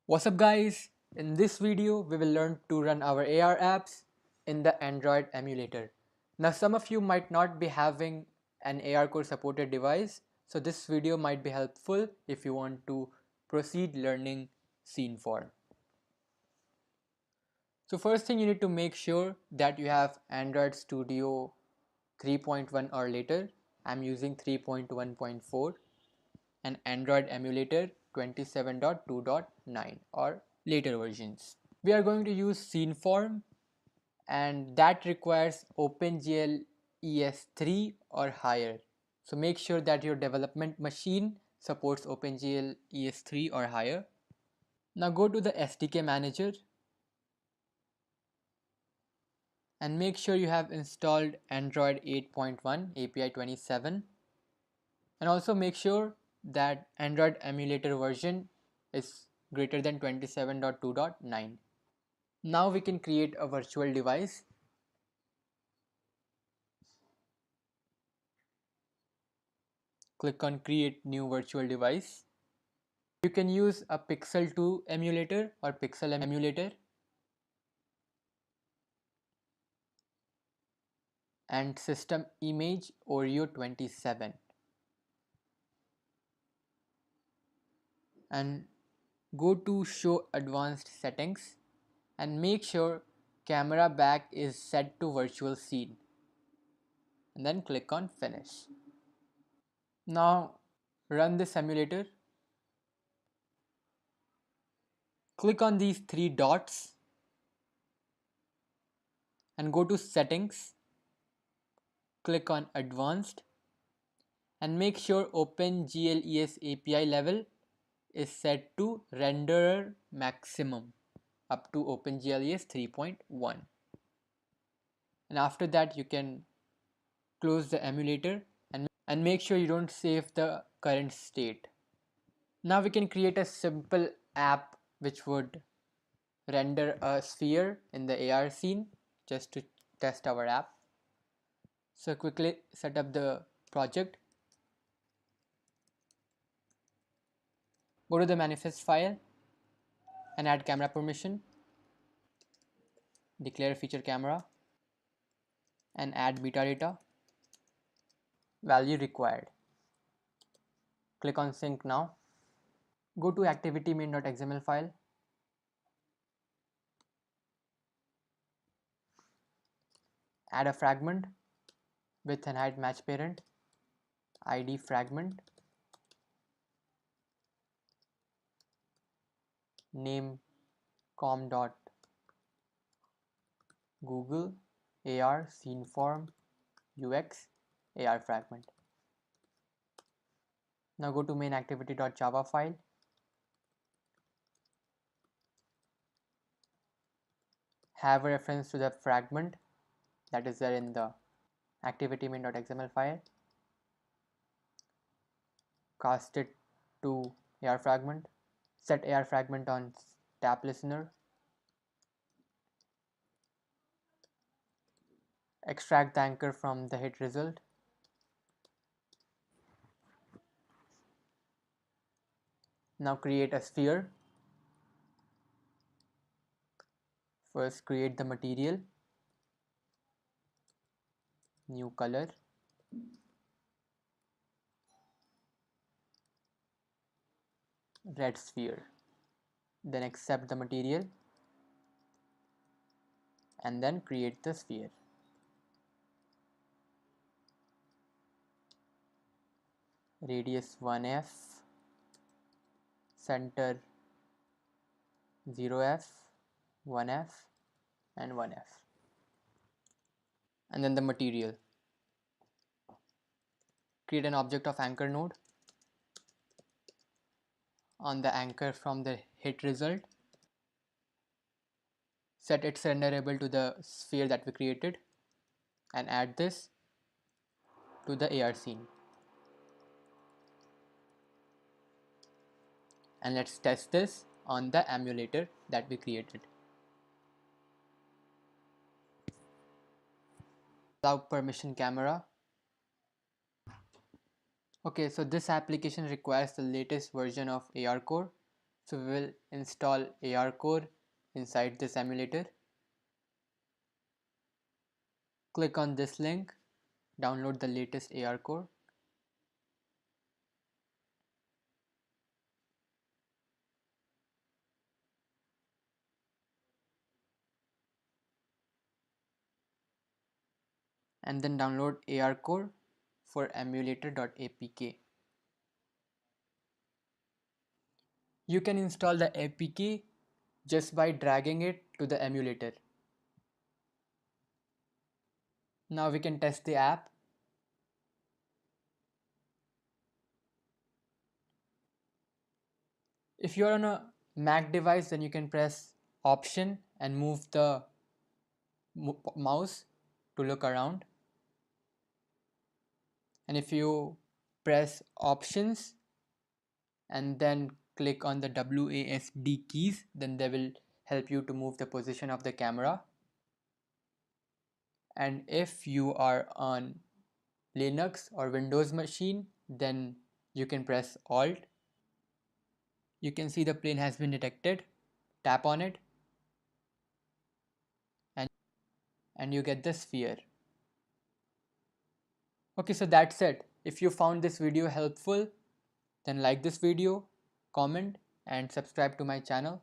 What's up guys? In this video we will learn to run our AR apps in the Android emulator. Now some of you might not be having an ARCore supported device, so this video might be helpful if you want to proceed learning Sceneform. So first thing, you need to make sure that you have Android Studio 3.1 or later. I'm using 3.1.4 and Android emulator 27.2.9 or later versions. We are going to use Sceneform, and that requires OpenGL ES3 or higher. So make sure that your development machine supports OpenGL ES3 or higher. Now go to the SDK manager and make sure you have installed Android 8.1 API 27, and also make sure that Android emulator version is greater than 27.2.9. Now we can create a virtual device. Click on create new virtual device. You can use a Pixel 2 emulator or Pixel emulator, and system image Oreo 27, and go to show advanced settings and make sure camera back is set to virtual scene, and then click on finish. Now run this emulator. Click on these three dots and go to settings. Click on advanced and make sure OpenGLES API level is set to renderer maximum up to OpenGLES 3.1, and after that you can close the emulator and make sure you don't save the current state. Now we can create a simple app which would render a sphere in the AR scene just to test our app. So quickly set up the project. Go to the manifest file and add camera permission. Declare feature camera and add metadata. Value required. Click on sync now. Go to activity main.xml file. Add a fragment with an height match parent, ID fragment, name com.google AR Sceneform UX AR fragment. Now go to main activity.java file. Have a reference to the fragment that is there in the activity main.xml file. Cast it to AR fragment. Set AR fragment on tap listener. Extract the anchor from the hit result. Now create a sphere. First create the material, new color, red sphere. Then accept the material and then create the sphere. Radius 1f, center 0f, 1f and 1f, and then the material. Create an object of anchor node on the anchor from the hit result. Set its renderable to the sphere that we created and add this to the AR scene. And let's test this on the emulator that we created. Allow permission camera. Okay, so this application requires the latest version of ARCore So we will install ARCore inside this emulator. Click on this link, download the latest ARCore. And then download ARCore for emulator.apk. You can install the APK just by dragging it to the emulator. Now we can test the app. If you're on a Mac device, then you can press Option and move the mouse to look around. And if you press Options and then click on the WASD keys, then they will help you to move the position of the camera. And if you are on Linux or Windows machine, then you can press Alt. You can see the plane has been detected. Tap on it and you get the sphere. Okay, so that's it. If you found this video helpful, then like this video, comment and subscribe to my channel.